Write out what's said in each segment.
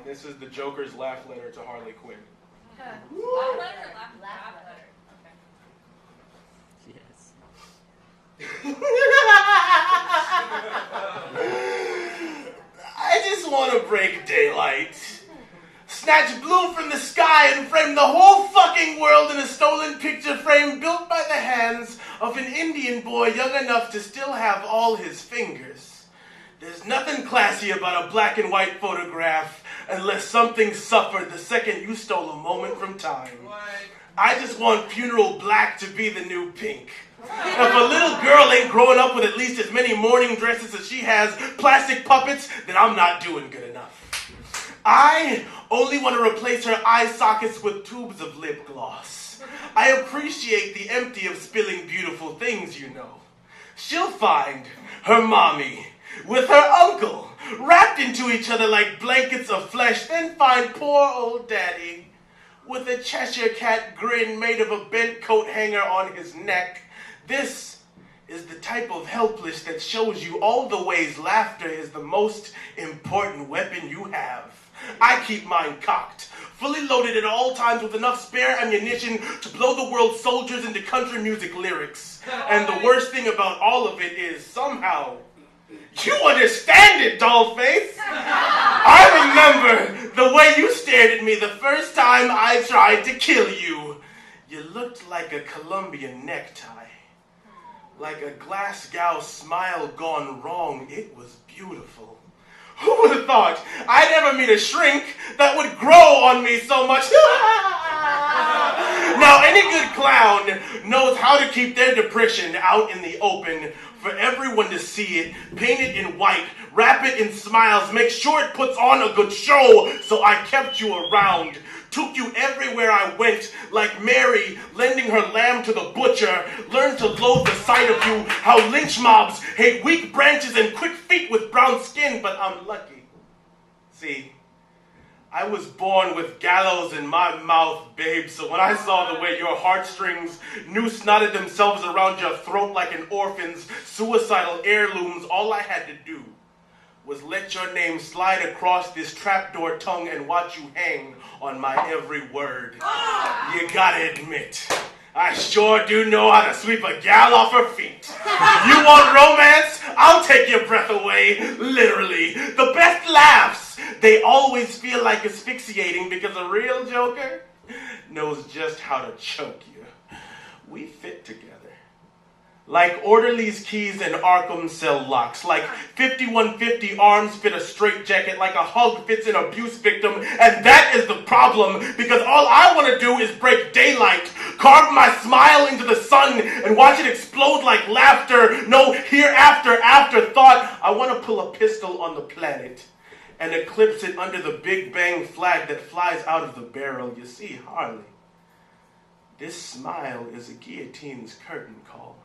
This is the Joker's laugh letter to Harley Quinn. Laugh letter or laugh letter? Okay. Yes. I just want to break daylight. Snatch blue from the sky and frame the whole fucking world in a stolen picture frame built by the hands of an Indian boy young enough to still have all his fingers. There's nothing classy about a black and white photograph unless something suffered the second you stole a moment from time. I just want funeral black to be the new pink. If a little girl ain't growing up with at least as many morning dresses as she has plastic puppets, then I'm not doing good enough. I only want to replace her eye sockets with tubes of lip gloss. I appreciate the empty of spilling beautiful things, you know. She'll find her mommy with her uncle wrapped into each other like blankets of flesh, then find poor old daddy with a Cheshire cat grin made of a bent coat hanger on his neck. This is the type of helpless that shows you all the ways laughter is the most important weapon you have. I keep mine cocked, fully loaded at all times with enough spare ammunition to blow the world's soldiers into country music lyrics. And the worst thing about all of it is somehow you understand it, dollface. I remember the way you stared at me the first time I tried to kill you. You looked like a Colombian necktie. Like a Glasgow smile gone wrong. It was beautiful. Who would have thought I'd ever meet a shrink that would grow on me so much? Now, any good clown knows how to keep their depression out in the open for everyone to see it, paint it in white, wrap it in smiles, make sure it puts on a good show. So I kept you around, took you everywhere I went, like Mary lending her lamb to the butcher, learned to loathe the sight of you, how lynch mobs hate weak branches and quick feet with brown skin, but I'm lucky. See, I was born with gallows in my mouth, babe, so when I saw the way your heartstrings noose-knotted themselves around your throat like an orphan's suicidal heirlooms, all I had to do was let your name slide across this trapdoor tongue and watch you hang on my every word. You gotta admit, I sure do know how to sweep a gal off her feet. You want romance? I'll take your breath away, literally. The best laughs, they always feel like asphyxiating because a real joker knows just how to choke you. We fit together. Like Orderly's keys and Arkham cell locks. Like 5150 arms fit a straitjacket. Like a hug fits an abuse victim. And that is the problem, because all I want to do is break daylight, carve my smile into the sun, and watch it explode like laughter. No hereafter afterthought. I want to pull a pistol on the planet and eclipse it under the Big Bang flag that flies out of the barrel. You see, Harley, this smile is a guillotine's curtain call.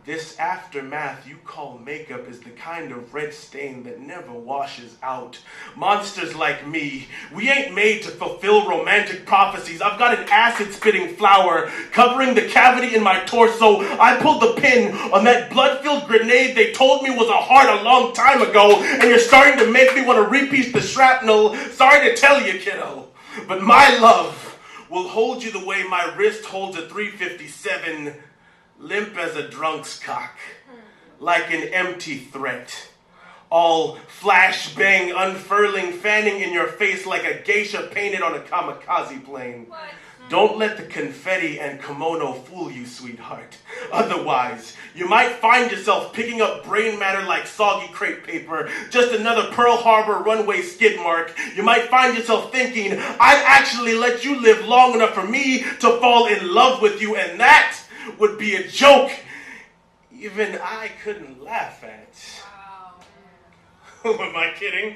This aftermath you call makeup is the kind of red stain that never washes out. Monsters like me, we ain't made to fulfill romantic prophecies. I've got an acid-spitting flower covering the cavity in my torso. I pulled the pin on that blood-filled grenade they told me was a heart a long time ago, and you're starting to make me want to repiece the shrapnel. Sorry to tell you, kiddo, but my love will hold you the way my wrist holds a .357, limp as a drunk's cock, like an empty threat. All flash bang unfurling, fanning in your face like a geisha painted on a kamikaze plane. What? Don't let the confetti and kimono fool you, sweetheart. Otherwise, you might find yourself picking up brain matter like soggy crepe paper, just another Pearl Harbor runway skid mark. You might find yourself thinking, I'd actually let you live long enough for me to fall in love with you, and that would be a joke even I couldn't laugh at. Wow. Who am I kidding?